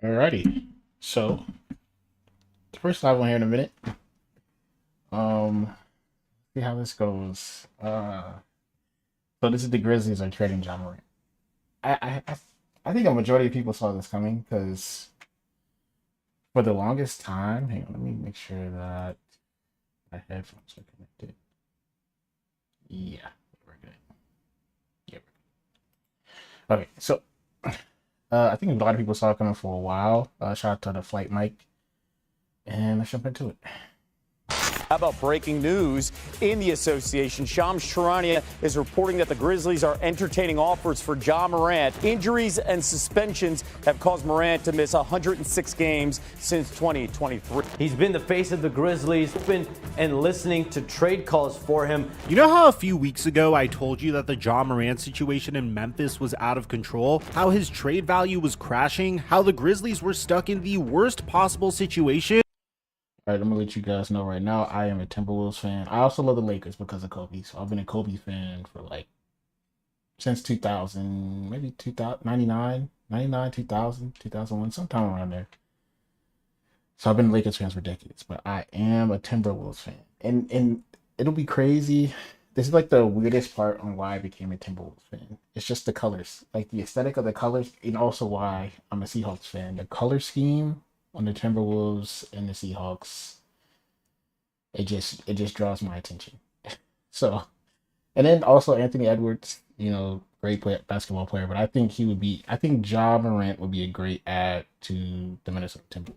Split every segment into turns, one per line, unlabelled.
Alrighty. So the first live one here in a minute. See how this goes. So this is the Grizzlies are trading John Morant. I think a majority of people saw this coming because for the longest time, hang on, let me make sure that my headphones are connected. Yeah, we're good. Yeah, we're good. Okay, so I think a lot of people saw it coming for a while. Shout out to the flight mic, and let's jump into it.
How about breaking news in the association? Shams Charania is reporting that the Grizzlies are entertaining offers for Ja Morant. Injuries and suspensions have caused Morant to miss 106 games since 2023.
He's been the face of the Grizzlies, been and listening to trade calls for him.
You know how a few weeks ago I told you that the Ja Morant situation in Memphis was out of control? How his trade value was crashing? How the Grizzlies were stuck in the worst possible situation?
All right, I'm gonna let you guys know right now. I am a Timberwolves fan. I also love the Lakers because of Kobe. So I've been a Kobe fan for since 2000, maybe 2000, 99, 2000, 2001, sometime around there. So I've been a Lakers fans for decades, but I am a Timberwolves fan. And it'll be crazy. This is like the weirdest part on why I became a Timberwolves fan. It's just the colors, like the aesthetic of the colors, and also why I'm a Seahawks fan. The color scheme on the Timberwolves and the Seahawks, it just draws my attention. So, and then also Anthony Edwards, great basketball player, but I think Ja Morant would be a great add to the Minnesota Timberwolves.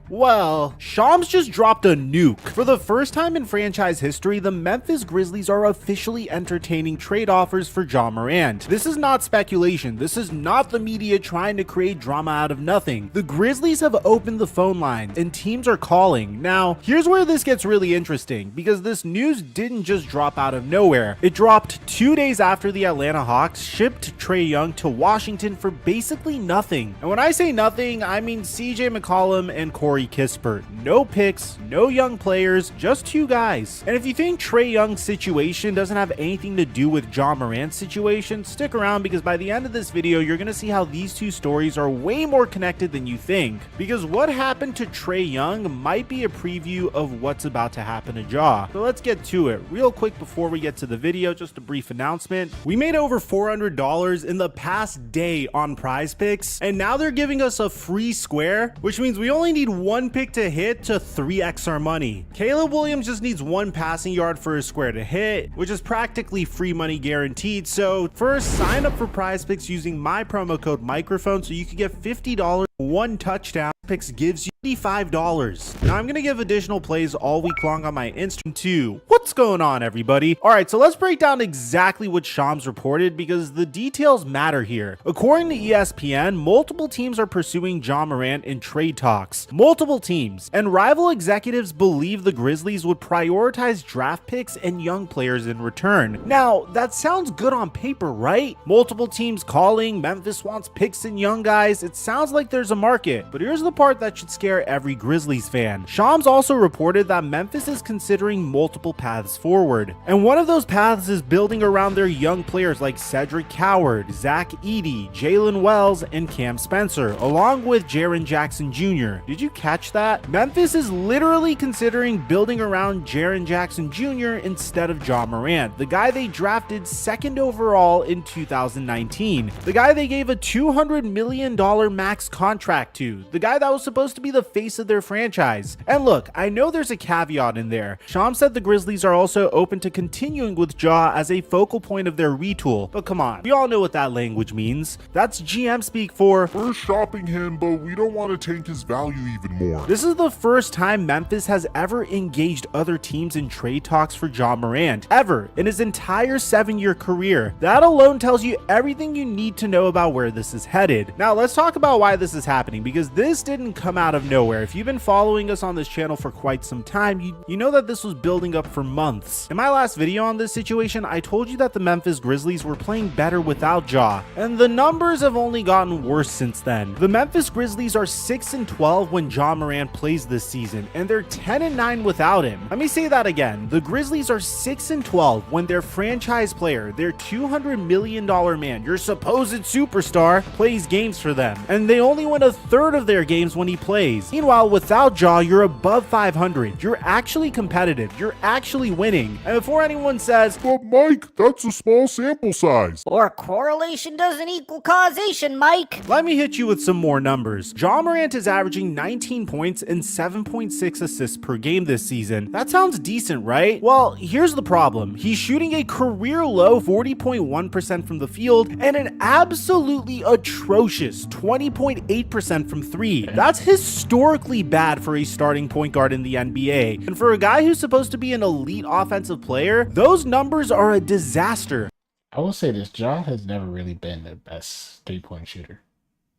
Well, Shams just dropped a nuke. For the first time in franchise history, the Memphis Grizzlies are officially entertaining trade offers for Ja Morant. This is not speculation. This is not the media trying to create drama out of nothing. The Grizzlies have opened the phone lines and teams are calling. Now, here's where this gets really interesting because this news didn't just drop out of nowhere. It dropped 2 days after the Atlanta Hawks shipped Trae Young to Washington for basically nothing. And when I say nothing, I mean CJ McCollum and Corey Kispert. No picks, no young players, just two guys. And if you think Trae Young's situation doesn't have anything to do with Ja Morant's situation, stick around because by the end of this video, you're going to see how these two stories are way more connected than you think. Because what happened to Trae Young might be a preview of what's about to happen to Ja. So let's get to it. Real quick before we get to the video, just a brief announcement. We made over $400 in the past day on Prize Picks, and now they're giving us a free square, which means we only need one pick to hit to 3x our money. Caleb Williams just needs one passing yard for his square to hit, which is practically free money guaranteed. So first, sign up for Prize Picks using my promo code microphone so you can get $50. One touchdown picks gives you $55. Now I'm gonna give additional plays all week long on my Instagram too. What's going on, everybody? All right, so let's break down exactly what Shams reported because the details matter here. According to ESPN, multiple teams are pursuing Ja Morant in trade talks. Multiple teams, and rival executives believe the Grizzlies would prioritize draft picks and young players in return. Now that sounds good on paper, right? Multiple teams calling, Memphis wants picks and young guys. It sounds like there's a market, but here's the part that should scare every Grizzlies fan. Shams also reported that Memphis is considering multiple paths forward, and one of those paths is building around their young players like Cedric Coward, Zach Edey, Jalen Wells, and Cam Spencer, along with Jaren Jackson Jr. Did you catch that? Memphis is literally considering building around Jaren Jackson Jr. instead of Ja Morant, the guy they drafted second overall in 2019, the guy they gave a $200 million max contract to, the guy that was supposed to be the face of their franchise. And look, I know there's a caveat in there. Shams said the Grizzlies are also open to continuing with Ja as a focal point of their retool, but come on, we all know what that language means. That's GM speak for
we're shopping him, but we don't want to tank his value even more.
This is the first time Memphis has ever engaged other teams in trade talks for Ja Morant, ever, in his entire 7-year career. That alone tells you everything you need to know about where this is headed. Now let's talk about why this is happening, because this didn't come out of nowhere. If you've been following us on this channel for quite some time, you know that this was building up for months. In my last video on this situation, I told you that the Memphis Grizzlies were playing better without Ja, and the numbers have only gotten worse since then. The Memphis Grizzlies are 6-12 when Ja Morant plays this season, and they're 10-9 without him. Let me say that again. The Grizzlies are 6-12 when their franchise player, their $200 million man, your supposed superstar, plays games for them, and they only win a third of their games when he plays. Meanwhile, without Ja, you're above 500. You're actually competitive. You're actually winning. And before anyone says,
But Mike, that's a small sample size.
Or correlation doesn't equal causation, Mike.
let me hit you with some more numbers. Ja Morant is averaging 19 points and 7.6 assists per game this season. That sounds decent, right? Well, here's the problem. He's shooting a career low 40.1% from the field and an absolutely atrocious 20.8% from three. That's historically bad for a starting point guard in the NBA. And for a guy who's supposed to be an elite offensive player, those numbers are a disaster.
I will say this, Ja has never really been the best three-point shooter.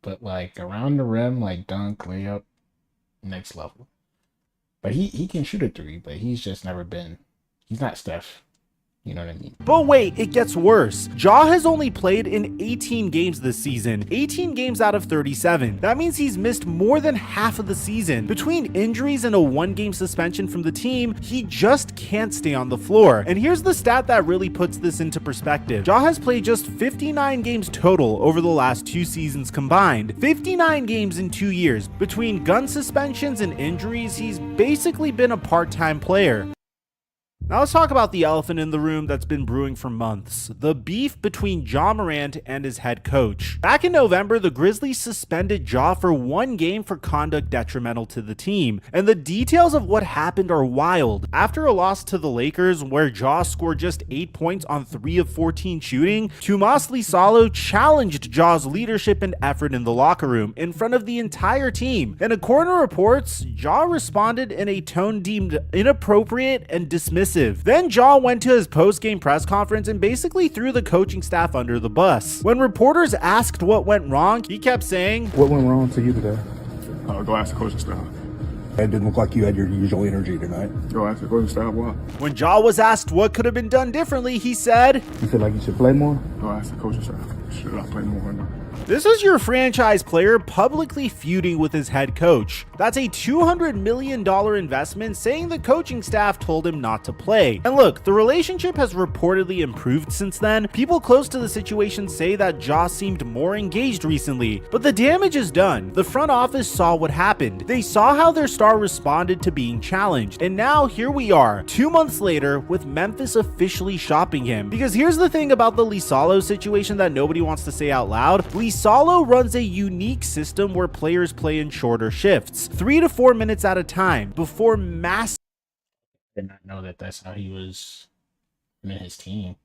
But like around the rim, like dunk, layup, next level. But he can shoot a three, but he's just never been, he's not Steph. You know what I mean?
But wait, it gets worse. Ja has only played in 18 games this season, 18 games out of 37. That means he's missed more than half of the season. Between injuries and a one-game suspension from the team, he just can't stay on the floor. And here's the stat that really puts this into perspective. Ja has played just 59 games total over the last 2 seasons combined. 59 games in 2 years. Between gun suspensions and injuries, he's basically been a part-time player. Now let's talk about the elephant in the room that's been brewing for months, the beef between Ja Morant and his head coach. Back in November, the Grizzlies suspended Ja for 1 game for conduct detrimental to the team, and the details of what happened are wild. After a loss to the Lakers, where Ja scored just 8 points on 3 of 14 shooting, Tomas Lisalo challenged Ja's leadership and effort in the locker room in front of the entire team. And according to reports, Ja responded in a tone deemed inappropriate and dismissive. Then Ja went to his post-game press conference and basically threw the coaching staff under the bus. When reporters asked what went wrong, he kept saying,
What went wrong for you today?
Go ask the coaching staff.
It didn't look like you had your usual energy tonight.
Go ask the coaching staff why.
When Ja was asked what could have been done differently, he said,
You feel like you should play more?
Go ask the coaching staff. Should I play more or not?
This is your franchise player publicly feuding with his head coach. That's a $200 million investment, saying the coaching staff told him not to play. And look, the relationship has reportedly improved since then. People close to the situation say that Ja seemed more engaged recently, but the damage is done. The front office saw what happened. They saw how their star responded to being challenged. And now here we are, 2 months later, with Memphis officially shopping him. Because here's the thing about the Lisalo situation that nobody wants to say out loud. Lisalo runs a unique system where players play in shorter shifts, 3 to 4 minutes at a time, before mass.
Did not know that that's how he was in his team.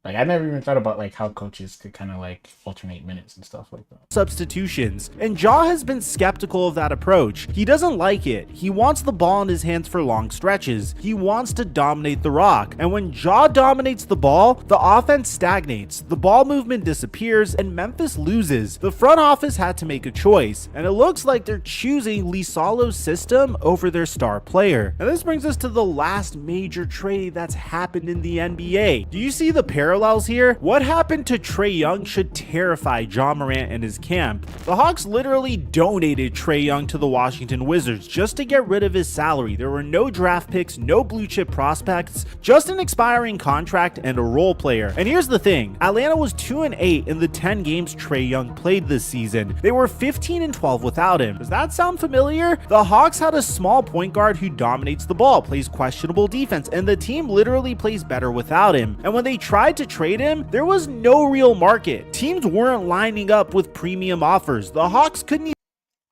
Like, I never even thought about like how coaches could kind of like alternate minutes and stuff like that.
Substitutions, and Ja has been skeptical of that approach. He doesn't like it. He wants the ball in his hands for long stretches. He wants to dominate the rock, and when Ja dominates the ball, the offense stagnates, the ball movement disappears, and Memphis loses. The front office had to make a choice, and it looks like they're choosing Lisalo's system over their star player. And this brings us to the last major trade that's happened in the NBA. Do you see the parallels here? What happened to Trae Young should terrify Ja Morant and his camp. The Hawks literally donated Trae Young to the Washington Wizards just to get rid of his salary. There were no draft picks, no blue chip prospects, just an expiring contract and a role player. And here's the thing, Atlanta was 2-8 in the 10 games Trae Young played this season. They were 15-12 without him. Does that sound familiar? The Hawks had a small point guard who dominates the ball, plays questionable defense, and the team literally plays better without him. And when they tried to trade him, there was no real market. Teams weren't lining up with premium offers. The Hawks couldn't.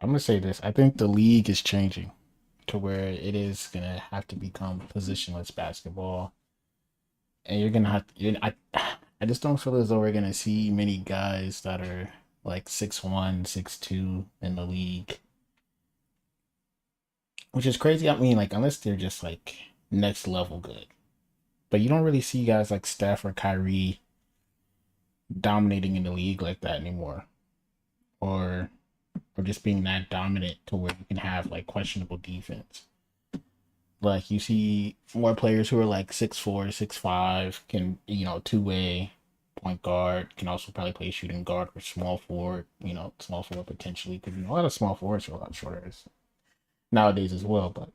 I'm gonna say this. I think the league is changing to where it is gonna have to become positionless basketball, and you're gonna have. I just don't feel as though we're gonna see many guys that are like 6'1", 6'2" in the league, which is crazy. I mean, like unless they're just like next level good. But you don't really see guys like Steph or Kyrie dominating in the league like that anymore. Or or just being that dominant to where you can have like questionable defense. Like you see more players who are like 6'4", 6'5", can, two-way point guard, can also probably play shooting guard or small forward, small forward potentially, because a lot of small forwards are a lot shorter nowadays as well. But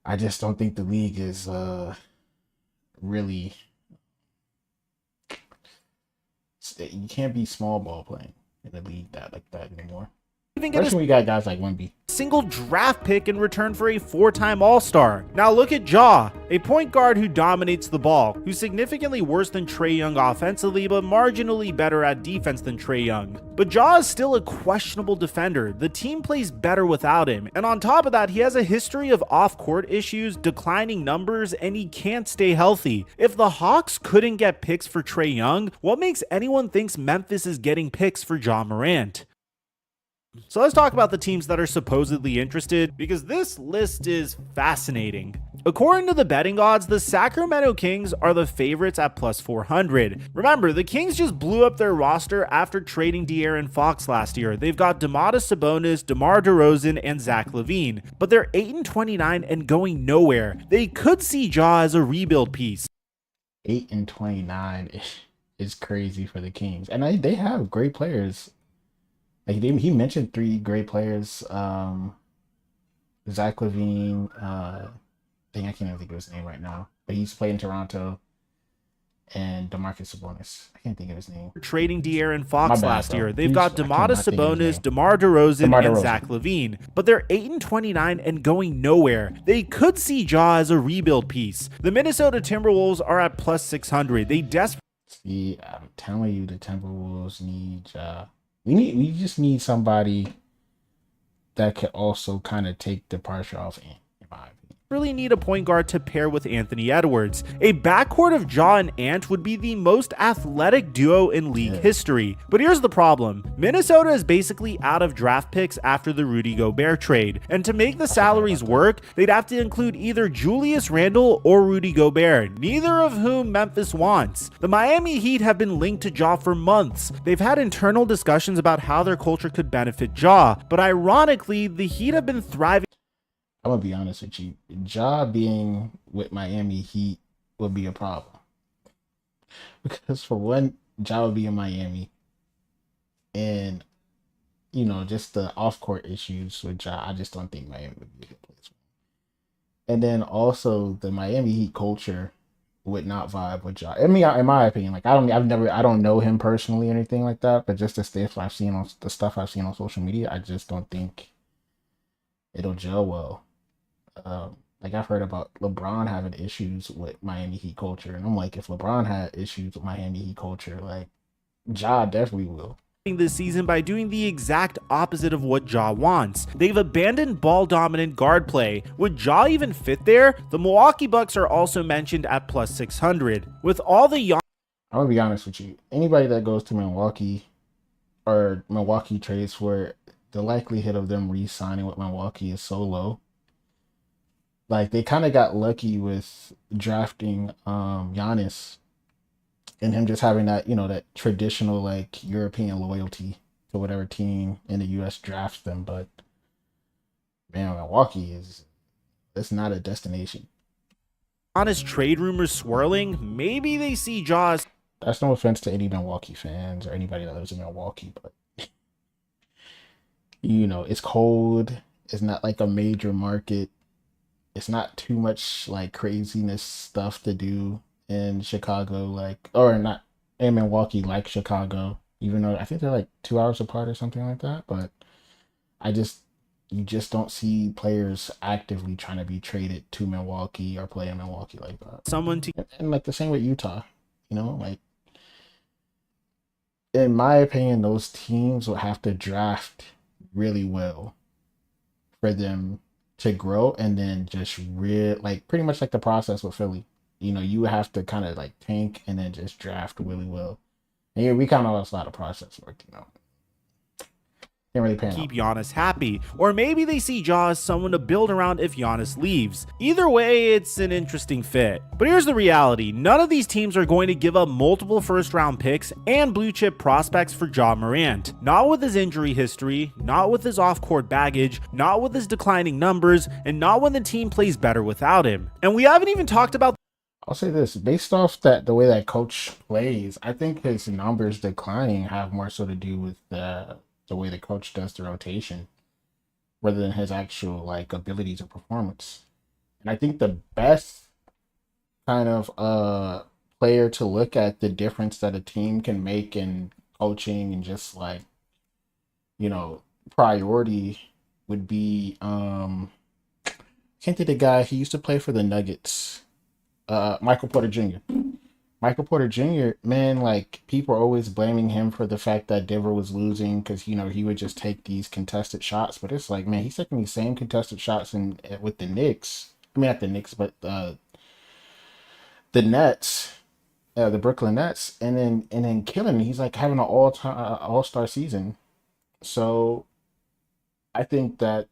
I just don't think the league is really, you can't be small ball playing in a league that like that anymore.
Even get
Especially when you got guys like Wemby.
single draft pick in return for a 4-time All-Star. Now look at Ja, a point guard who dominates the ball, who's significantly worse than Trae Young offensively, but marginally better at defense than Trae Young. But Ja is still a questionable defender. The team plays better without him, and on top of that, he has a history of off-court issues, declining numbers, and he can't stay healthy. If the Hawks couldn't get picks for Trae Young, what makes anyone think Memphis is getting picks for Ja Morant? So let's talk about the teams that are supposedly interested, because this list is fascinating. According to the betting odds, the Sacramento Kings are the favorites at plus 400. Remember, the Kings just blew up their roster after trading De'Aaron Fox last year. They've got Domantas Sabonis, DeMar DeRozan, and Zach LaVine, but they're 8-29 and going nowhere. They could see Ja as a rebuild piece.
8-29 is crazy for the Kings, and they have great players. Like he mentioned 3 great players. Zach LaVine, I can't even think of his name right now, but he's playing in Toronto. And DeMarcus Sabonis, I can't think of his name.
Trading De'Aaron Fox last year. They've got
I
Domantas
cannot think of his
Sabonis,
name.
DeMar DeRozan, and
DeRozan.
Zach LaVine, but they're 8-29 and going nowhere. They could see Ja as a rebuild piece. The Minnesota Timberwolves are at plus 600. They desperately
See, I'm telling you, the Timberwolves need we just need somebody that could also kind of take the pressure off Ant, in my opinion.
really need a point guard to pair with Anthony Edwards. A backcourt of Ja and Ant would be the most athletic duo in league history. But here's the problem. Minnesota is basically out of draft picks after the Rudy Gobert trade. And to make the salaries work, they'd have to include either Julius Randle or Rudy Gobert, neither of whom Memphis wants. The Miami Heat have been linked to Ja for months. They've had internal discussions about how their culture could benefit Ja, but ironically, the Heat have been thriving.
I'm gonna be honest with you. Ja being with Miami Heat would be a problem. Because for one, Ja would be in Miami. And, just the off-court issues with Ja, I just don't think Miami would be a good place for him. And then also the Miami Heat culture would not vibe with Ja. I mean, in my opinion, like I don't know him personally or anything like that, but just the stuff I've seen on social media, I just don't think it'll gel well. Like I've heard about LeBron having issues with Miami Heat culture, and I'm like, if LeBron had issues with Miami Heat culture, like Ja definitely will.
This season by doing the exact opposite of what Ja wants. They've abandoned ball-dominant guard play. Would Ja even fit there? The Milwaukee Bucks are also mentioned at plus 600. With all the young
I'm gonna be honest with you. Anybody that goes to Milwaukee or Milwaukee trades for, the likelihood of them re-signing with Milwaukee is so low. Like they kind of got lucky with drafting Giannis and him just having that, that traditional like European loyalty to whatever team in the US drafts them. But man, Milwaukee it's not a destination.
honest trade rumors swirling, maybe they see Ja as
That's no offense to any Milwaukee fans or anybody that lives in Milwaukee, but it's cold. It's not like a major market. It's not too much like craziness stuff to do in Chicago, in Milwaukee, like Chicago, even though I think they're like 2 hours apart or something like that. But you just don't see players actively trying to be traded to Milwaukee or play in Milwaukee like that.
someone to
And like the same with Utah, like in my opinion, those teams will have to draft really well for them to grow, and then just pretty much like the process with Philly. You have to kind of like tank and then just draft really well. And we kind of lost a lot of process work, Can't really pan
keep
out.
Giannis happy, or maybe they see Ja as someone to build around if Giannis leaves. Either way, it's an interesting fit. But here's the reality, none of these teams are going to give up multiple first round picks and blue chip prospects for Ja Morant. Not with his injury history, not with his off-court baggage, not with his declining numbers, and not when the team plays better without him. And we haven't even talked about
I'll say this, based off the way that coach plays, I think his numbers declining have more so to do with the way the coach does the rotation rather than his actual like abilities or performance. And I think the best kind of player to look at the difference that a team can make in coaching and just like, you know, priority would be can't think of the guy, he used to play for the Nuggets. Michael Porter Jr. Michael Porter Jr., man, like people are always blaming him for the fact that Denver was losing because, you know, he would just take these contested shots. But it's like, man, he's taking these same contested shots with the Knicks. I mean, not the Knicks, but the Nets, the Brooklyn Nets, and then killing. He's like having an all-star season. So I think that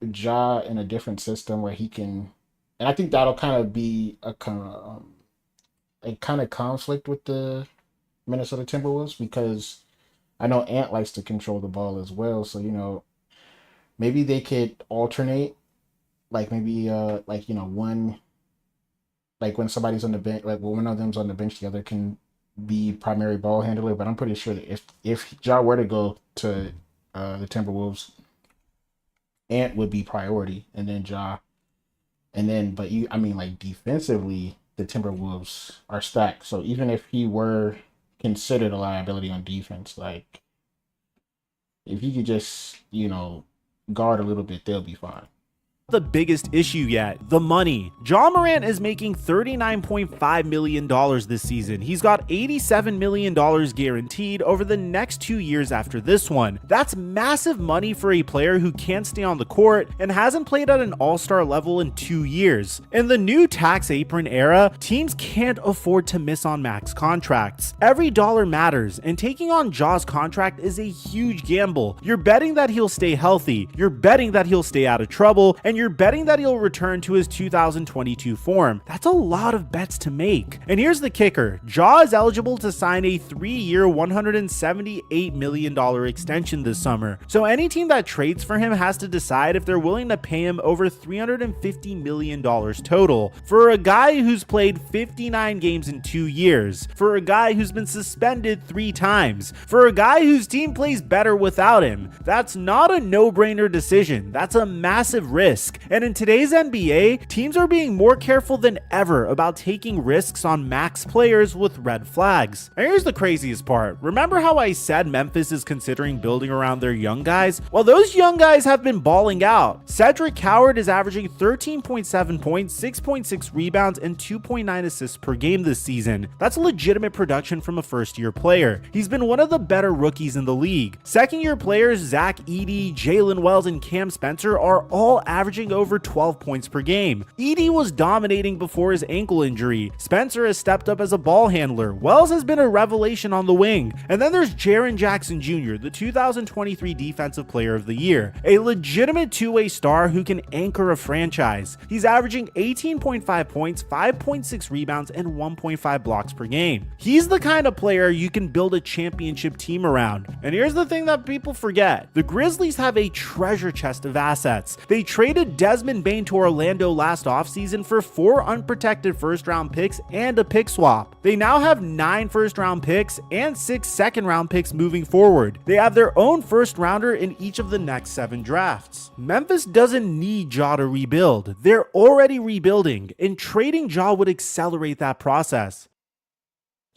Ja in a different system where he can, and I think that'll kind of be a kind of conflict with the Minnesota Timberwolves because I know Ant likes to control the ball as well. So, you know, maybe they could alternate, like maybe like, you know, one, like when somebody's on the bench, like when one of them's on the bench, the other can be primary ball handler. But I'm pretty sure that if Ja were to go to the Timberwolves, Ant would be priority, and then Ja, and then but you, I mean, like defensively, the Timberwolves are stacked. So even if he were considered a liability on defense, like if he could just, you know, guard a little bit, they'll be fine.
the biggest issue yet, the money. Ja Morant is making $39.5 million this season. He's got $87 million guaranteed over the next 2 years after this one. That's massive money for a player who can't stay on the court and hasn't played at an all-star level in 2 years. In the new tax apron era, teams can't afford to miss on max contracts. Every dollar matters, and taking on Ja's contract is a huge gamble. You're betting that he'll stay healthy, you're betting that he'll stay out of trouble, and you're betting that he'll return to his 2022 form. That's a lot of bets to make. And here's the kicker. Ja is eligible to sign a 3-year, $178 million extension this summer. So any team that trades for him has to decide if they're willing to pay him over $350 million total. For a guy who's played 59 games in 2 years. For a guy who's been suspended 3 times. For a guy whose team plays better without him. That's not a no-brainer decision. That's a massive risk. And in today's NBA, teams are being more careful than ever about taking risks on max players with red flags. And here's the craziest part. Remember how I said Memphis is considering building around their young guys? Well, those young guys have been balling out. Cedric Howard is averaging 13.7 points, 6.6 rebounds, and 2.9 assists per game this season. That's legitimate production from a first-year player. He's been one of the better rookies in the league. Second-year players Zach Edey, Jalen Wells, and Cam Spencer are all averaging over 12 points per game. Edey was dominating before his ankle injury. Spencer has stepped up as a ball handler. Wells has been a revelation on the wing. And then there's Jaren Jackson Jr., the 2023 Defensive Player of the Year, a legitimate two-way star who can anchor a franchise. He's averaging 18.5 points, 5.6 rebounds, and 1.5 blocks per game. He's the kind of player you can build a championship team around. And here's the thing that people forget. The Grizzlies have a treasure chest of assets. They traded Desmond Bane to Orlando last offseason for 4 unprotected first-round picks and a pick swap. They now have 9 first-round picks and 6 second-round picks moving forward. They have their own first-rounder in each of the next 7 drafts. Memphis doesn't need Ja to rebuild. They're already rebuilding, and trading Ja would accelerate that process.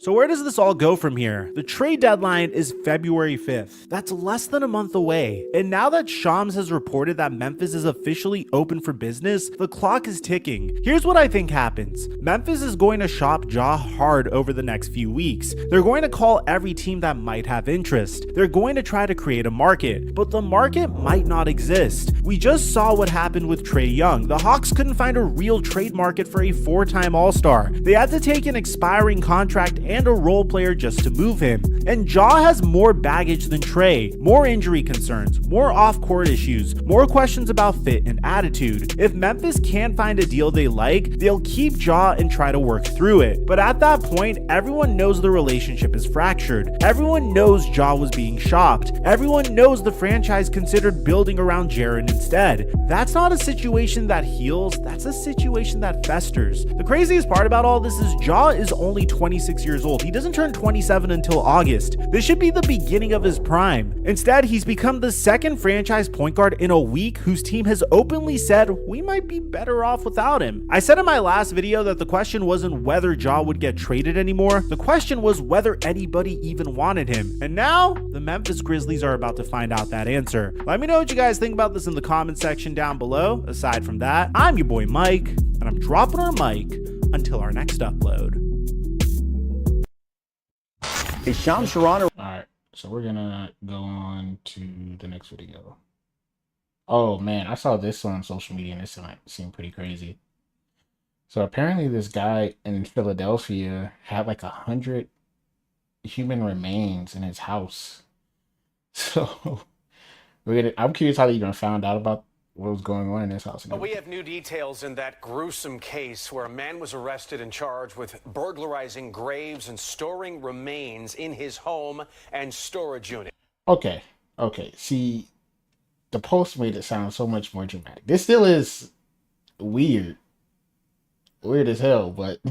So where does this all go from here? The trade deadline is February 5th. That's less than a month away. And now that Shams has reported that Memphis is officially open for business, the clock is ticking. Here's what I think happens. Memphis is going to shop Ja hard over the next few weeks. They're going to call every team that might have interest. They're going to try to create a market, but the market might not exist. We just saw what happened with Trae Young. The Hawks couldn't find a real trade market for a 4-time All-Star. They had to take an expiring contract and a role player just to move him. And Ja has more baggage than Trey, more injury concerns, more off-court issues, more questions about fit and attitude. If Memphis can't find a deal they like, they'll keep Ja and try to work through it. But at that point, everyone knows the relationship is fractured. Everyone knows Ja was being shopped. Everyone knows the franchise considered building around Jaren instead. That's not a situation that heals, that's a situation that festers. The craziest part about all this is Ja is only 26 years old. He doesn't turn 27 until August. This should be the beginning of his prime. Instead, he's become the second franchise point guard in a week whose team has openly said we might be better off without him. I said in my last video that the question wasn't whether Ja would get traded anymore, the question was whether anybody even wanted him. And now, the Memphis Grizzlies are about to find out that answer. Let me know what you guys think about this in the comment section down below. Aside from that, I'm your boy Mike, and I'm dropping our mic until our next upload.
Is Shams Charania?
Alright, so we're gonna go on to the next video. Oh man, I saw this on social media and it seemed pretty crazy. So apparently this guy in Philadelphia had like 100 human remains in his house. So I'm curious how they even found out about what was going on in this house.
We have new details in that gruesome case where a man was arrested and charged with burglarizing graves and storing remains in his home and storage unit.
Okay. See, the post made it sound so much more dramatic. This still is weird as hell, but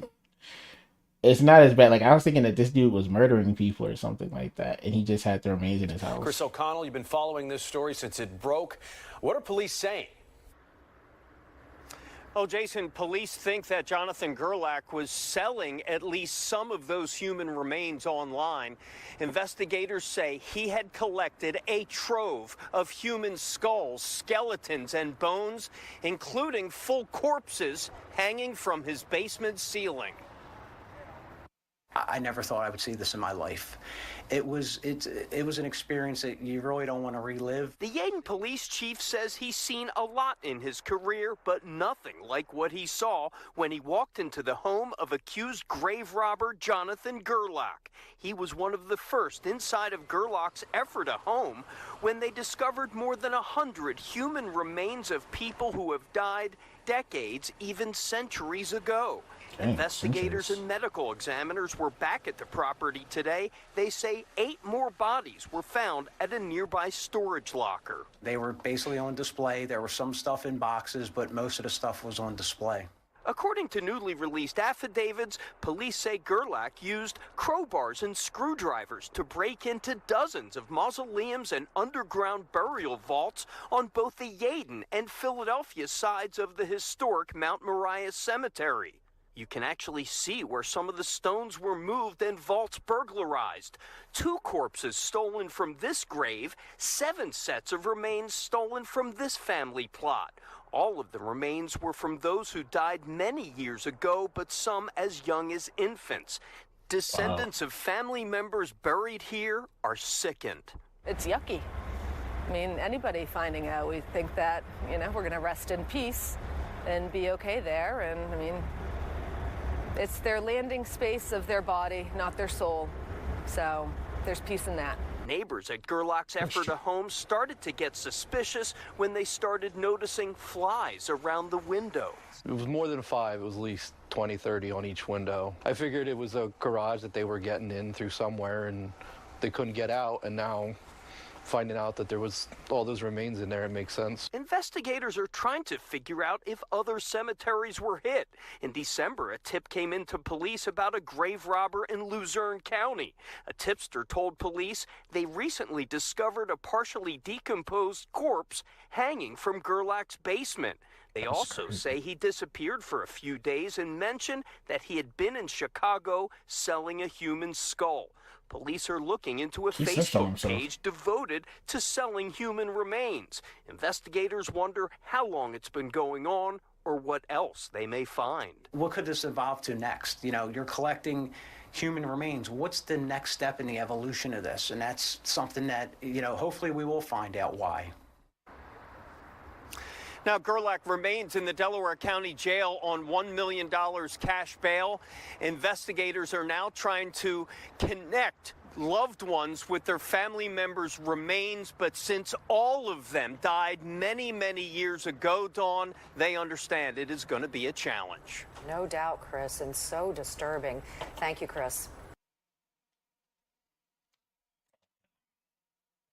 it's not as bad. Like, I was thinking that this dude was murdering people or something like that, and he just had their remains in his house.
Chris O'Connell, you've been following this story since it broke. What are police saying?
Oh, Jason, police think that Jonathan Gerlach was selling at least some of those human remains online. Investigators say he had collected a trove of human skulls, skeletons, and bones, including full corpses hanging from his basement ceiling.
I never thought I would see this in my life. It was an experience that you really don't want to relive.
The Yeadon police chief says he's seen a lot in his career, but nothing like what he saw when he walked into the home of accused grave robber Jonathan Gerlach. He was one of the first inside of Gerlach's Ephrata home when they discovered more than 100 human remains of people who have died decades, even centuries ago.
Dang,
Investigators
centuries.
and medical examiners were back at the property today. They say 8 more bodies were found at a nearby storage locker.
They were basically on display. There was some stuff in boxes, but most of the stuff was on display.
According to newly released affidavits, police say Gerlach used crowbars and screwdrivers to break into dozens of mausoleums and underground burial vaults on both the Yeadon and Philadelphia sides of the historic Mount Moriah Cemetery. You can actually see where some of the stones were moved and vaults burglarized. 2 corpses stolen from this grave, 7 sets of remains stolen from this family plot. All of the remains were from those who died many years ago, but some as young as infants. Descendants of family members buried here are sickened.
It's yucky. I mean, anybody finding out, we think that, we're going to rest in peace and be okay there. And, I mean, it's their landing space of their body, not their soul. So there's peace in that.
Neighbors at Gerlach's Ephrata home started to get suspicious when they started noticing flies around the window.
It was more than 5. It was at least 20, 30 on each window. I figured it was a garage that they were getting in through somewhere and they couldn't get out, and now finding out that there was all those remains in there, it makes sense.
Investigators are trying to figure out if other cemeteries were hit. In December, a tip came into police about a grave robber in Luzerne County. A tipster told police they recently discovered a partially decomposed corpse hanging from Gerlach's basement. They also say he disappeared for a few days and mentioned that he had been in Chicago selling a human skull. Police are looking into a Facebook page devoted to selling human remains. Investigators wonder how long it's been going on or what else they may find.
What could this evolve to next? You're collecting human remains. What's the next step in the evolution of this? And that's something that, hopefully we will find out why.
Now, Gerlach remains in the Delaware County Jail on $1 million cash bail. Investigators are now trying to connect loved ones with their family members' remains, but since all of them died many, many years ago, Dawn, they understand it is going to be a challenge.
No doubt, Chris, and so disturbing. Thank you, Chris.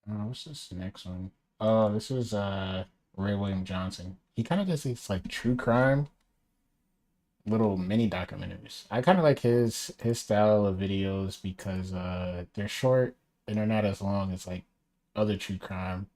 What's this next one? This is Ray William Johnson. He kind of does these like true crime little mini documentaries. I kind of like his style of videos because they're short and they're not as long as like other true crime.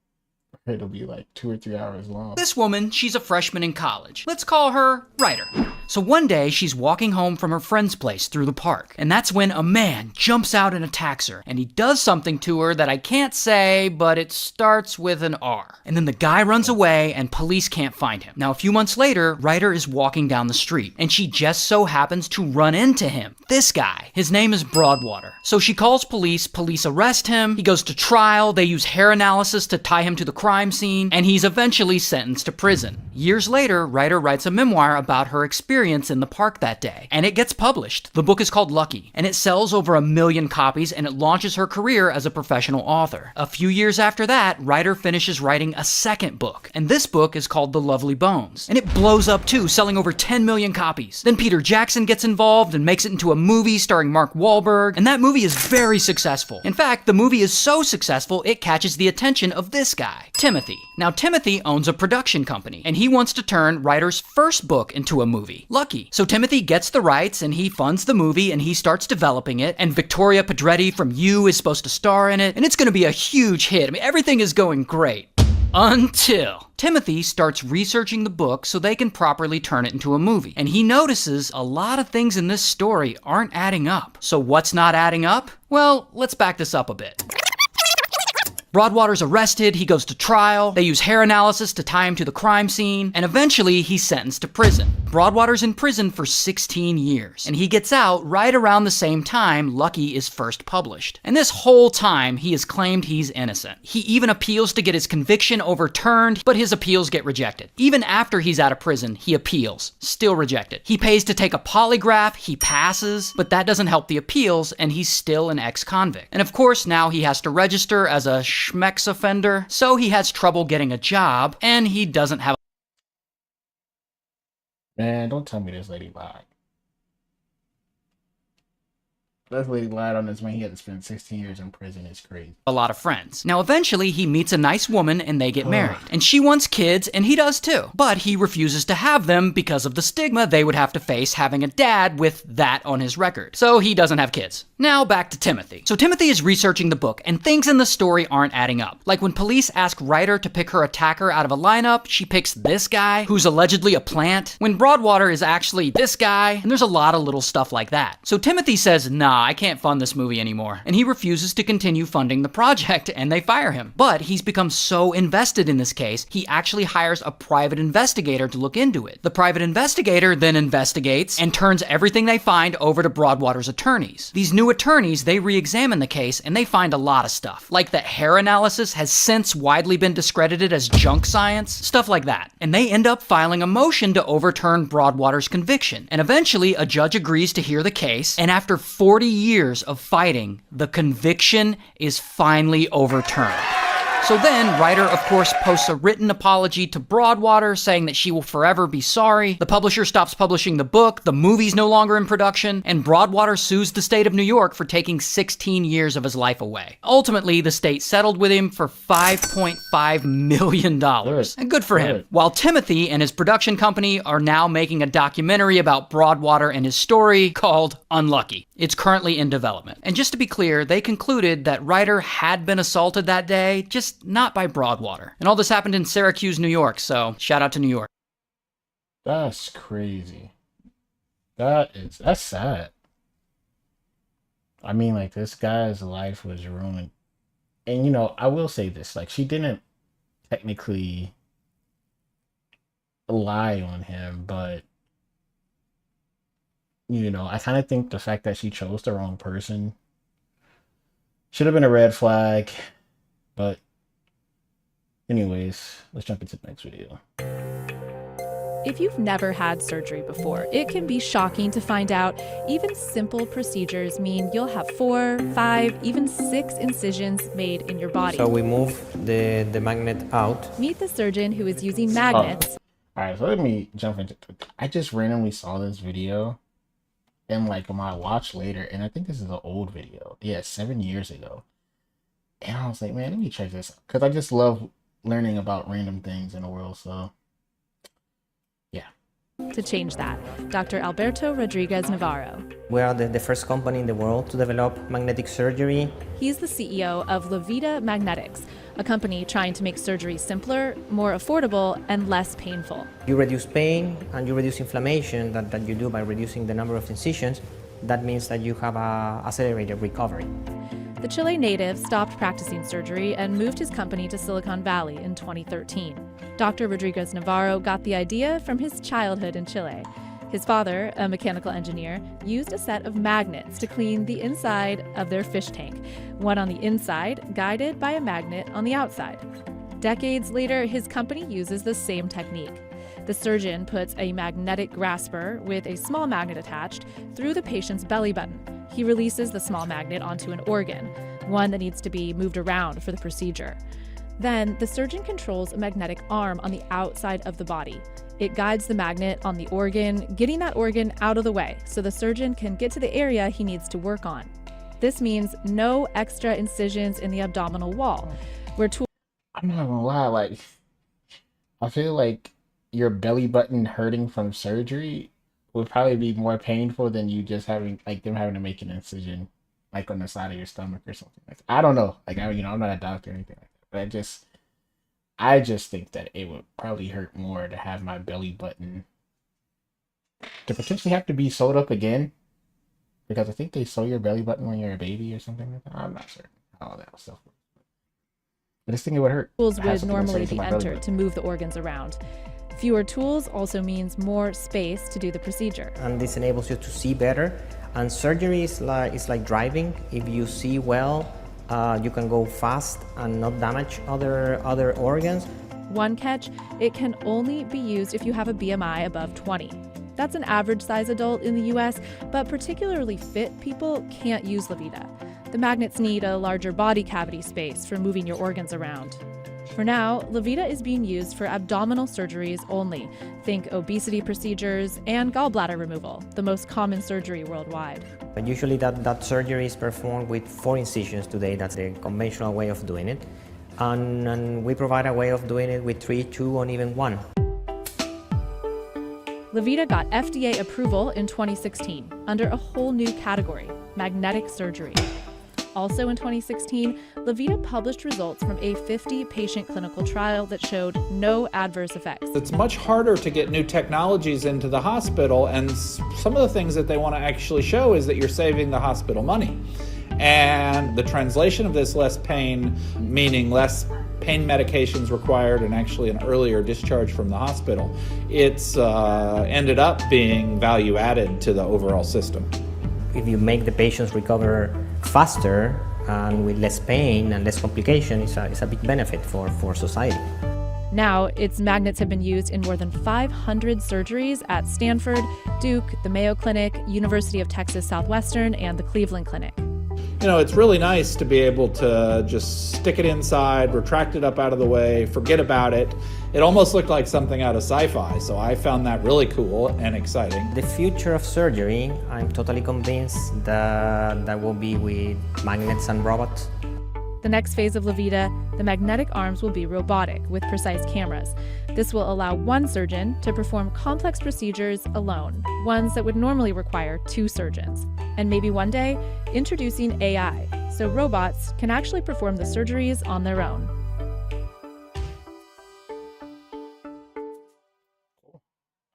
It'll be like 2 or 3 hours long.
This woman, she's a freshman in college. Let's call her Ryder. So one day, she's walking home from her friend's place through the park, and that's when a man jumps out and attacks her, and he does something to her that I can't say, but it starts with an R. And then the guy runs away, and police can't find him. Now, a few months later, Ryder is walking down the street, and she just so happens to run into him. This guy. His name is Broadwater. So she calls police arrest him, he goes to trial, they use hair analysis to tie him to the crime scene, and he's eventually sentenced to prison. Years later, Ryder writes a memoir about her experience in the park that day, and it gets published. The book is called Lucky, and it sells over 1 million copies, and it launches her career as a professional author. A few years after that, Ryder finishes writing a second book, and this book is called The Lovely Bones, and it blows up too, selling over 10 million copies. Then Peter Jackson gets involved and makes it into a movie starring Mark Wahlberg, and that movie is very successful. In fact, the movie is so successful, it catches the attention of this guy, Timothy. Now, Timothy owns a production company, and he wants to turn Ryder's first book into a movie, Lucky. So Timothy gets the rights, and he funds the movie, and he starts developing it, and Victoria Pedretti from You is supposed to star in it, and it's going to be a huge hit. I mean, everything is going great. Until Timothy starts researching the book so they can properly turn it into a movie. And he notices a lot of things in this story aren't adding up. So what's not adding up? Well, let's back this up a bit. Broadwater's arrested, he goes to trial, they use hair analysis to tie him to the crime scene, and eventually he's sentenced to prison. Broadwater's in prison for 16 years, and he gets out right around the same time Lucky is first published. And this whole time, he has claimed he's innocent. He even appeals to get his conviction overturned, but his appeals get rejected. Even after he's out of prison, he appeals, still rejected. He pays to take a polygraph, he passes, but that doesn't help the appeals, and he's still an ex-convict. And of course, now he has to register as a schmex offender, so he has trouble getting a job, and he doesn't have.
Man, don't tell me this lady lied. This lady lied on this man. He had to spend 16 years in prison. It's crazy.
A lot of friends. Now, eventually, he meets a nice woman and they get married. And she wants kids, and he does too. But he refuses to have them because of the stigma they would have to face having a dad with that on his record. So he doesn't have kids. Now, back to Timothy. So Timothy is researching the book, and things in the story aren't adding up. Like when police ask Ryder to pick her attacker out of a lineup, she picks this guy, who's allegedly a plant, when Broadwater is actually this guy, and there's a lot of little stuff like that. So Timothy says, nah, I can't fund this movie anymore. And he refuses to continue funding the project, and they fire him. But he's become so invested in this case, he actually hires a private investigator to look into it. The private investigator then investigates and turns everything they find over to Broadwater's attorneys. These new attorneys, they re-examine the case, and they find a lot of stuff. Like that hair analysis has since widely been discredited as junk science, stuff like that. And they end up filing a motion to overturn Broadwater's conviction. And eventually, a judge agrees to hear the case, and after 40 years of fighting, the conviction is finally overturned. So then, Ryder, of course, posts a written apology to Broadwater saying that she will forever be sorry. The publisher stops publishing the book, the movie's no longer in production, and Broadwater sues the state of New York for taking 16 years of his life away. Ultimately, the state settled with him for $5.5 million. And good for him. While Timothy and his production company are now making a documentary about Broadwater and his story called Unlucky. It's currently in development. And just to be clear, they concluded that Ryder had been assaulted that day, just not by Broadwater. And all this happened in Syracuse, New York, so shout out to New York.
That's crazy. That's sad. I mean, like, this guy's life was ruined. And, you know, I will say this, like, she didn't technically lie on him, but, you know, I kind of think the fact that she chose the wrong person should have been a red flag, but anyways, let's jump into the next video.
If you've never had surgery before, it can be shocking to find out even simple procedures mean you'll have 4, 5, even 6 incisions made in your body.
So we move the magnet out.
Meet the surgeon who is using magnets.
All right, so let me jump into it. I just randomly saw this video and like my watch later, and I think this is an old video. Yeah, 7 years ago. And I was like, man, let me check this out. Because I just love learning about random things in the world, so yeah.
To change that, Dr. Alberto Rodriguez Navarro.
We are the first company in the world to develop magnetic surgery.
He's the CEO of Levita Magnetics, a company trying to make surgery simpler, more affordable, and less painful.
You reduce pain and you reduce inflammation that you do by reducing the number of incisions. That means that you have a accelerated recovery.
The Chile native stopped practicing surgery and moved his company to Silicon Valley in 2013. Dr. Rodriguez Navarro got the idea from his childhood in Chile. His father, a mechanical engineer, used a set of magnets to clean the inside of their fish tank, one on the inside, guided by a magnet on the outside. Decades later, his company uses the same technique. The surgeon puts a magnetic grasper with a small magnet attached through the patient's belly button. He releases the small magnet onto an organ, one that needs to be moved around for the procedure. Then, the surgeon controls a magnetic arm on the outside of the body. It guides the magnet on the organ, getting that organ out of the way so the surgeon can get to the area he needs to work on. This means no extra incisions in the abdominal wall, where tools...
I'm not gonna lie, like, I feel like your belly button hurting from surgery would probably be more painful than you just having, like, them having to make an incision, like, on the side of your stomach or something like that. I don't know. Like, I'm not a doctor or anything like that. But I just think that it would probably hurt more to have my belly button to potentially have to be sewed up again. Because I think they sew your belly button when you're a baby or something like that. I'm not sure how that stuff works. I just think it would hurt.
Tools would normally be entered to move the organs around. Fewer tools also means more space to do the procedure.
And this enables you to see better. And surgery is like driving. If you see well, you can go fast and not damage other organs.
One catch, it can only be used if you have a BMI above 20. That's an average size adult in the US, but particularly fit people can't use Levita. The magnets need a larger body cavity space for moving your organs around. For now, Levita is being used for abdominal surgeries only. Think obesity procedures and gallbladder removal, the most common surgery worldwide.
But usually that surgery is performed with 4 incisions today. That's the conventional way of doing it. And we provide a way of doing it with 3, 2, and even 1.
Levita got FDA approval in 2016 under a whole new category, magnetic surgery. Also in 2016, Levita published results from a 50-patient clinical trial that showed no adverse effects.
It's much harder to get new technologies into the hospital, and some of the things that they want to actually show is that you're saving the hospital money. And the translation of this less pain, meaning less pain medications required and actually an earlier discharge from the hospital, it's ended up being value added to the overall system.
If you make the patients recover faster and with less pain and less complication, it's a big benefit for society.
Now, its magnets have been used in more than 500 surgeries at Stanford, Duke, the Mayo Clinic, University of Texas Southwestern, and the Cleveland Clinic.
You know, it's really nice to be able to just stick it inside, retract it up out of the way, forget about it. It almost looked like something out of sci-fi, so I found that really cool and exciting.
The future of surgery, I'm totally convinced that will be with magnets and robots.
The next phase of Levita, the magnetic arms will be robotic with precise cameras. This will allow one surgeon to perform complex procedures alone, ones that would normally require 2 surgeons. And maybe one day, introducing AI, so robots can actually perform the surgeries on their own.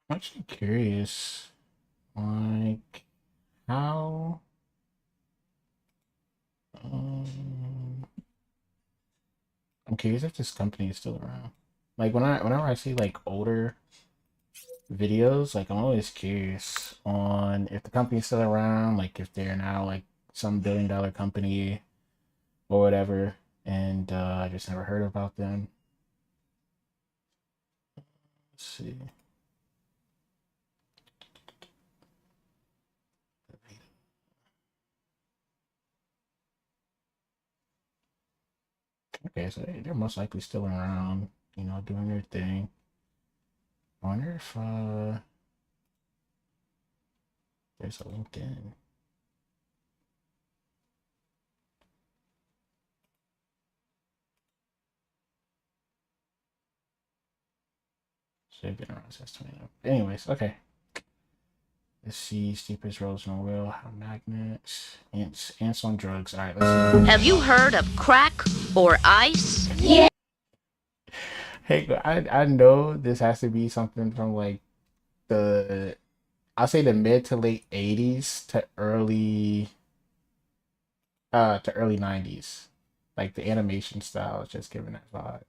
I'm actually curious, like, how... I'm curious if this company is still around. Like, whenever I see, like, older videos, like, I'm always curious on if the company's still around, like, if they're now, like, some billion-dollar company or whatever, and I just never heard about them. Let's see. Okay, so they're most likely still around, you know, doing their thing. I wonder if there's a LinkedIn. Should have been around since 20. Anyways, okay. Let's see. Steepest roads in the world. How magnets. Ants on drugs. All right, let's see.
Have you heard of crack or ice?
Yeah.
Hey, I know this has to be something from like I'll say the mid to late 80s to early 90s. Like the animation style is just giving that vibe.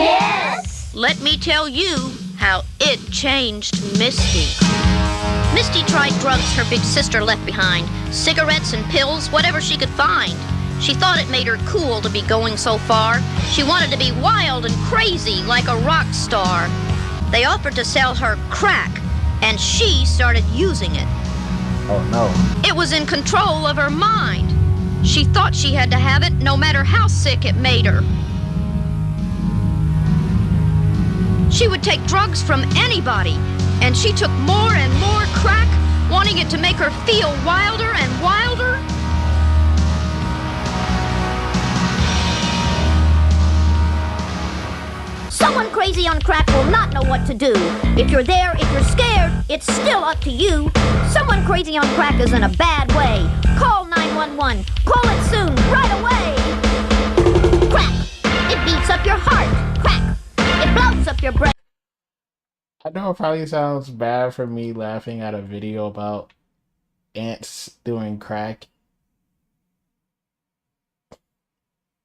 Yes. Let me tell you how it changed Misty. Misty tried drugs her big sister left behind, cigarettes and pills, whatever she could find. She thought it made her cool to be going so far. She wanted to be wild and crazy like a rock star. They offered to sell her crack, and she started using it.
Oh no.
It was in control of her mind. She thought she had to have it no matter how sick it made her. She would take drugs from anybody, and she took more and more crack, wanting it to make her feel wilder and wilder.
Someone crazy on crack will not know what to do. If you're there, if you're scared, it's still up to you. Someone crazy on crack is in a bad way. Call 911. Call it soon, right away. Crack. It beats up your heart. Crack. It blows up your brain.
I know it probably sounds bad for me laughing at a video about ants doing crack.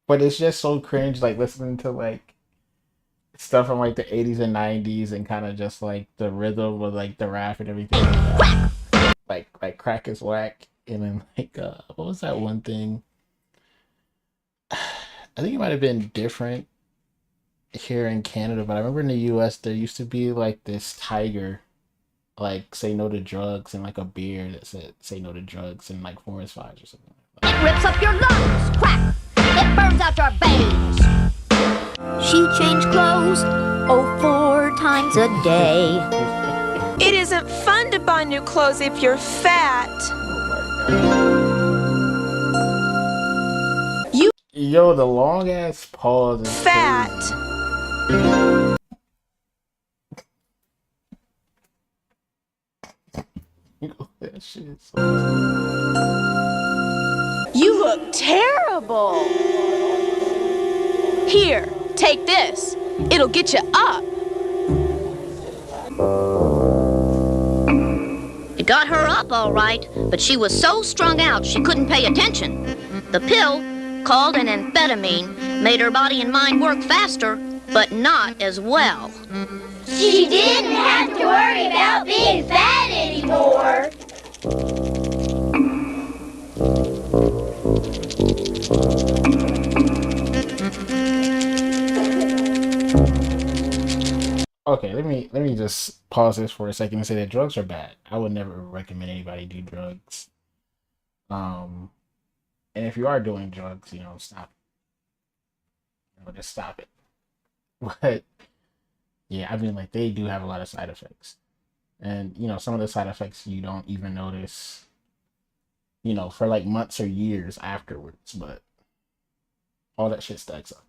But it's just so cringe, like listening to like stuff from like the 80s and 90s and kind of just like the rhythm with like the rap and everything like that. Like crack is whack. And then like what was that one thing? I think it might have been different here in Canada, but I remember in the US there used to be like this tiger like say no to drugs and like a beer that said say no to drugs and like forest fires or something.
It rips up your lungs. Crack. It burns out your veins. She changed clothes 4 times a day.
It isn't fun to buy new clothes if you're fat.
Yo, the long ass pause is
fat.
That shit is so
You look terrible. Here, take this. It'll get you up.
It got her up all right, but she was so strung out she couldn't pay attention. The pill, called an amphetamine, made her body and mind work faster, but not as well.
She didn't have to worry about being fat anymore.
Okay, let me just pause this for a second and say that drugs are bad. I would never recommend anybody do drugs. And if you are doing drugs, you know, stop. You know, just stop it. But yeah, I mean, like they do have a lot of side effects, and you know, some of the side effects you don't even notice, you know, for like months or years afterwards. But all that shit stacks up.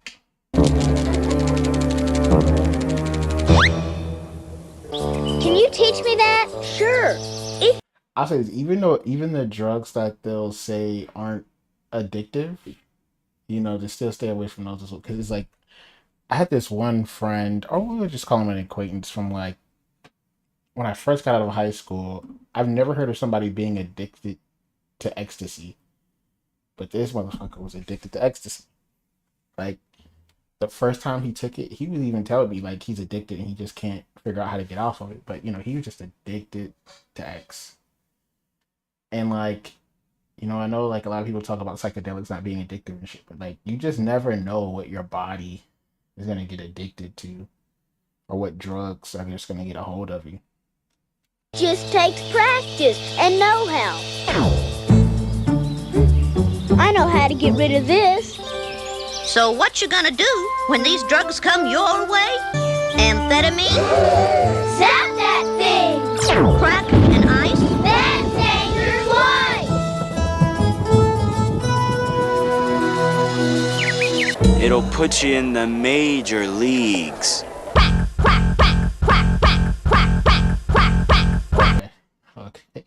Can you teach me that? Sure.
I'll say this, even the drugs that they'll say aren't addictive, you know, to still stay away from those as well. Because it's like, I had this one friend, or we'll just call him an acquaintance from like, when I first got out of high school. I've never heard of somebody being addicted to ecstasy. But this motherfucker was addicted to ecstasy. Like, the first time he took it, he was even telling me like he's addicted and he just can't figure out how to get off of it. But you know, he was just addicted to X. And like, you know, I know like a lot of people talk about psychedelics not being addictive and shit, but like you just never know what your body is gonna get addicted to, or what drugs are just gonna get a hold of you.
Just takes practice and know-how.
I know how to get rid of this. So what you gonna do when these drugs come your way? Amphetamine? Zap that thing! Crack and ice? That's dangerous twice!
It'll put you in the major leagues.
Okay.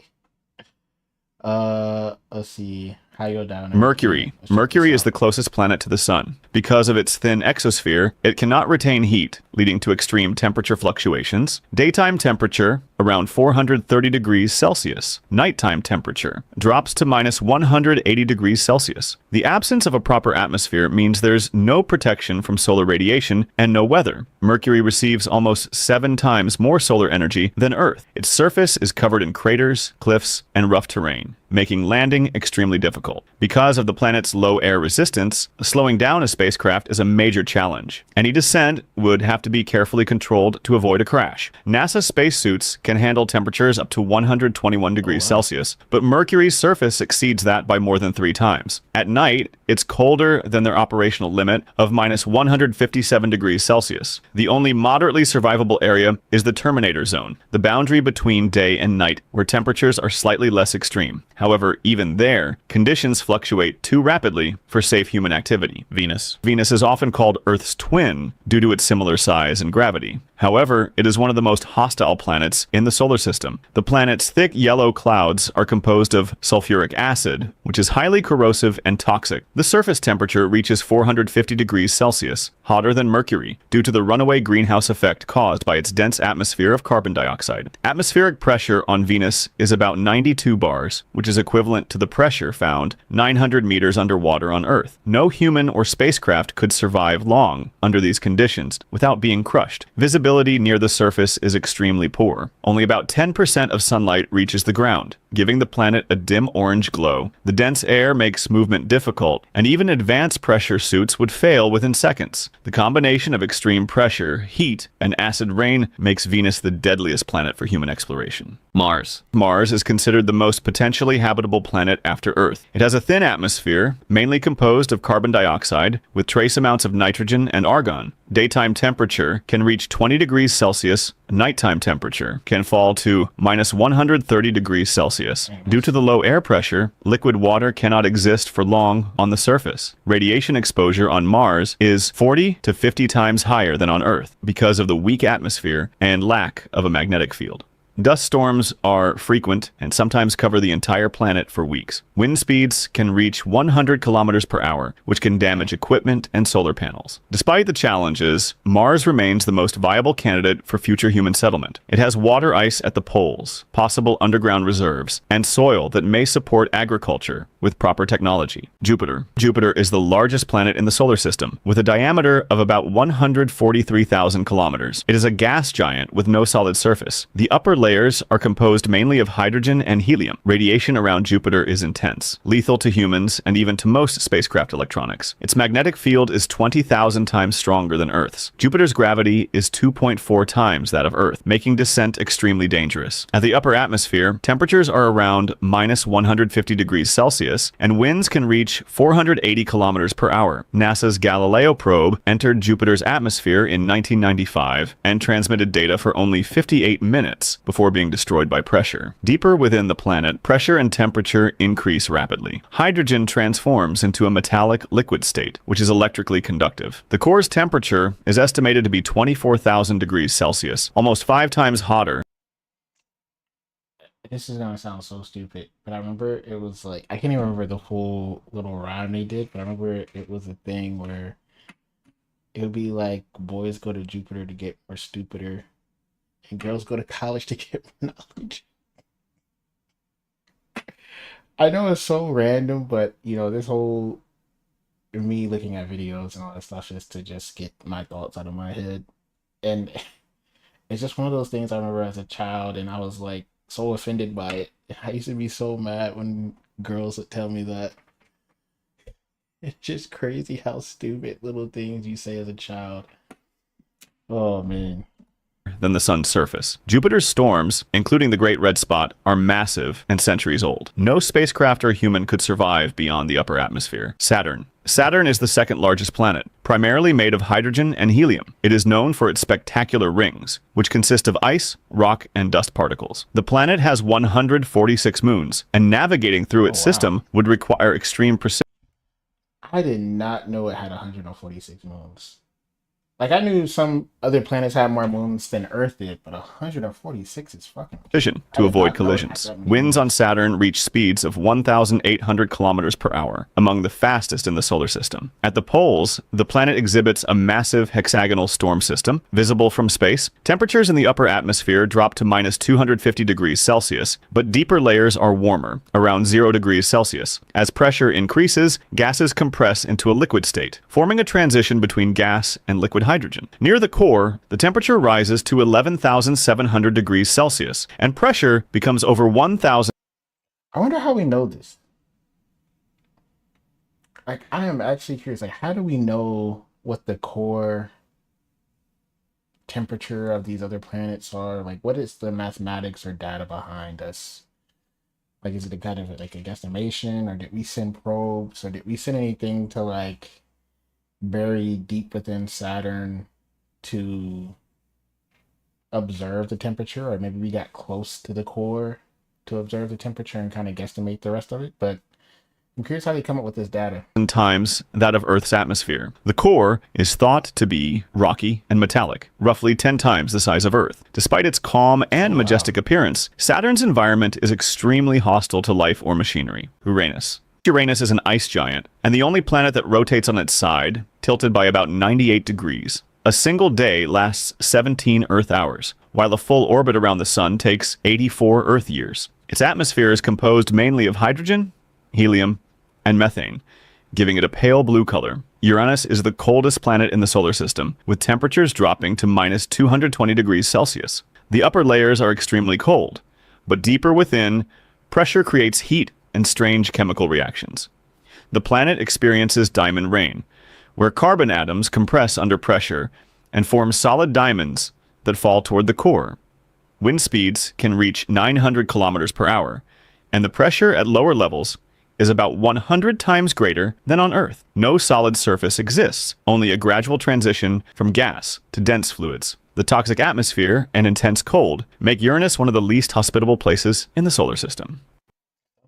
Let's see. How you go down?
Mercury. Mercury is the closest planet to the Sun. Because of its thin exosphere, it cannot retain heat, leading to extreme temperature fluctuations. Daytime temperature, around 430 degrees Celsius. Nighttime temperature drops to minus 180 degrees Celsius. The absence of a proper atmosphere means there's no protection from solar radiation and no weather. Mercury receives almost 7 times more solar energy than Earth. Its surface is covered in craters, cliffs, and rough terrain, making landing extremely difficult. Because of the planet's low air resistance, slowing down a spacecraft is a major challenge. Any descent would have to be carefully controlled to avoid a crash. NASA spacesuits can handle temperatures up to 121 degrees Celsius, but Mercury's surface exceeds that by more than 3 times. At night, it's colder than their operational limit of minus 157 degrees Celsius. The only moderately survivable area is the terminator zone, the boundary between day and night, where temperatures are slightly less extreme. However, even there, conditions fluctuate too rapidly for safe human activity. Venus. Venus is often called Earth's twin due to its similar size and gravity. However, it is one of the most hostile planets in the solar system. The planet's thick yellow clouds are composed of sulfuric acid, which is highly corrosive and toxic. The surface temperature reaches 450 degrees Celsius, hotter than Mercury, due to the runaway greenhouse effect caused by its dense atmosphere of carbon dioxide. Atmospheric pressure on Venus is about 92 bars, which is equivalent to the pressure found 900 meters underwater on Earth. No human or spacecraft could survive long under these conditions without being crushed. Visibility near the surface is extremely poor. Only about 10% of sunlight reaches the ground, giving the planet a dim orange glow. The dense air makes movement difficult, and even advanced pressure suits would fail within seconds. The combination of extreme pressure, heat, and acid rain makes Venus the deadliest planet for human exploration. Mars. Mars is considered the most potentially habitable planet after Earth. It has a thin atmosphere, mainly composed of carbon dioxide, with trace amounts of nitrogen and argon. Daytime temperature can reach 20 degrees Celsius. Nighttime temperature can fall to minus 130 degrees Celsius. Due to the low air pressure, liquid water cannot exist for long on the surface. Radiation exposure on Mars is 40 to 50 times higher than on Earth because of the weak atmosphere and lack of a magnetic field. Dust storms are frequent and sometimes cover the entire planet for weeks. Wind speeds can reach 100 kilometers per hour, which can damage equipment and solar panels. Despite the challenges, Mars remains the most viable candidate for future human settlement. It has water ice at the poles, possible underground reserves, and soil that may support agriculture with proper technology. Jupiter. Jupiter is the largest planet in the solar system, with a diameter of about 143,000 kilometers. It is a gas giant with no solid surface. The upper layers are composed mainly of hydrogen and helium. Radiation around Jupiter is intense, lethal to humans and even to most spacecraft electronics. Its magnetic field is 20,000 times stronger than Earth's. Jupiter's gravity is 2.4 times that of Earth, making descent extremely dangerous. At the upper atmosphere, temperatures are around minus 150 degrees Celsius, and winds can reach 480 kilometers per hour. NASA's Galileo probe entered Jupiter's atmosphere in 1995 and transmitted data for only 58 minutes before being destroyed by pressure. Deeper within the planet, pressure and temperature increase rapidly. Hydrogen transforms into a metallic liquid state, which is electrically conductive. The core's temperature is estimated to be 24,000 degrees Celsius, almost 5 times hotter.
This is gonna sound so stupid, but I remember it was like, I can't even remember the whole little rhyme they did, but I remember it was a thing where it would be like boys go to Jupiter to get more stupider, and girls go to college to get more knowledge. I know it's so random, but you know, this whole me looking at videos and all that stuff is to just get my thoughts out of my head. And it's just one of those things I remember as a child, and I was like so offended by it. I used to be so mad when girls would tell me that. It's just crazy how stupid little things you say as a child. Oh man.
than the sun's surface. Jupiter's storms, including the Great Red Spot, are massive and centuries old. No spacecraft or human could survive beyond the upper atmosphere. Saturn. Saturn is the second largest planet, primarily made of hydrogen and helium. It is known for its spectacular rings, which consist of ice, rock, and dust particles. The planet has 146 moons, and navigating through its system would require extreme precision.
I did not know it had 146 moons. Like, I knew some other planets had more moons than Earth did, but 146 is fucking...
to avoid collisions. Winds on Saturn reach speeds of 1,800 kilometers per hour, among the fastest in the solar system. At the poles, the planet exhibits a massive hexagonal storm system, visible from space. Temperatures in the upper atmosphere drop to minus 250 degrees Celsius, but deeper layers are warmer, around 0 degrees Celsius. As pressure increases, gases compress into a liquid state, forming a transition between gas and liquid hydrogen. Near the core, the temperature rises to 11,700 degrees Celsius, and pressure becomes over 1,000.
I wonder how we know this. Like, I am actually curious, like, how do we know what the core temperature of these other planets are? Like, what is the mathematics or data behind us? Like, is it a kind of like a guesstimation, or did we send probes, or did we send anything to, like, very deep within Saturn to observe the temperature? Or maybe we got close to the core to observe the temperature and kind of guesstimate the rest of it. But I'm curious how they come up with this data.
Times that of Earth's atmosphere. The core is thought to be rocky and metallic, roughly 10 times the size of Earth. Despite its calm and majestic appearance, Saturn's environment is extremely hostile to life or machinery. Uranus. Uranus is an ice giant, and the only planet that rotates on its side, tilted by about 98 degrees. A single day lasts 17 Earth hours, while a full orbit around the Sun takes 84 Earth years. Its atmosphere is composed mainly of hydrogen, helium, and methane, giving it a pale blue color. Uranus is the coldest planet in the solar system, with temperatures dropping to minus 220 degrees Celsius. The upper layers are extremely cold, but deeper within, pressure creates heat and strange chemical reactions. The planet experiences diamond rain, where carbon atoms compress under pressure and form solid diamonds that fall toward the core. Wind speeds can reach 900 kilometers per hour, and the pressure at lower levels is about 100 times greater than on Earth. No solid surface exists, only a gradual transition from gas to dense fluids. The toxic atmosphere and intense cold make Uranus one of the least hospitable places in the solar system.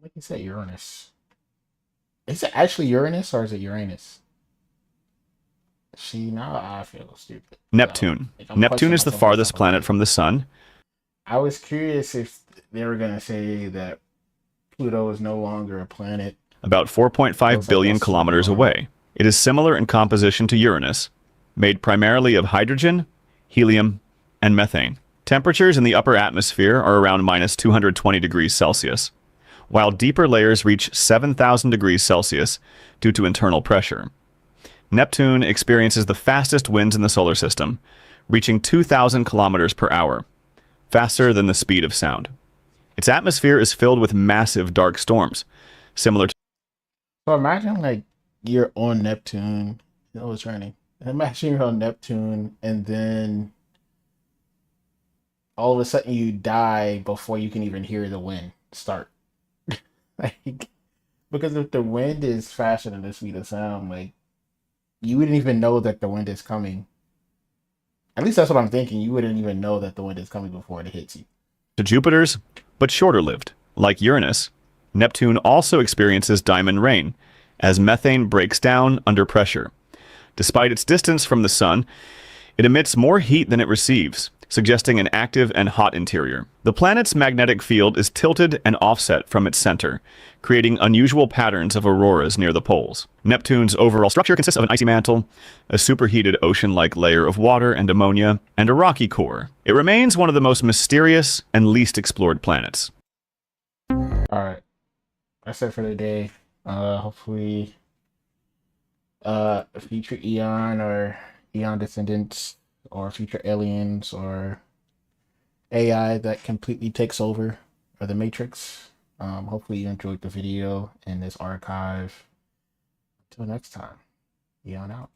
Like you said, Uranus. Is it actually Uranus or is it Uranus? See, now I feel stupid.
Neptune. Neptune is the farthest planet from the Sun.
I was curious if they were going to say that Pluto is no longer a planet.
About 4.5 billion kilometers away. It is similar in composition to Uranus, made primarily of hydrogen, helium, and methane. Temperatures in the upper atmosphere are around minus 220 degrees Celsius, while deeper layers reach 7,000 degrees Celsius due to internal pressure. Neptune experiences the fastest winds in the solar system, reaching 2,000 kilometers per hour, faster than the speed of sound. Its atmosphere is filled with massive dark storms, similar to...
So imagine, like, you're on Neptune. Oh, it's raining. Imagine you're on Neptune, and then all of a sudden you die before you can even hear the wind start. Like, because if the wind is faster than the speed of sound, like, you wouldn't even know that the wind is coming. At least that's what I'm thinking. You wouldn't even know that the wind is coming before it hits you.
To Jupiter's, but shorter lived. Like Uranus, Neptune also experiences diamond rain, as methane breaks down under pressure. Despite its distance from the Sun, it emits more heat than it receives, suggesting an active and hot interior. The planet's magnetic field is tilted and offset from its center, creating unusual patterns of auroras near the poles. Neptune's overall structure consists of an icy mantle, a superheated ocean-like layer of water and ammonia, and a rocky core. It remains one of the most mysterious and least explored planets.
Alright, that's it for the day. Hopefully, future Eon or Eon descendants or future aliens or AI that completely takes over, or the Matrix. Hopefully you enjoyed the video and this archive. Until next time, Eon out.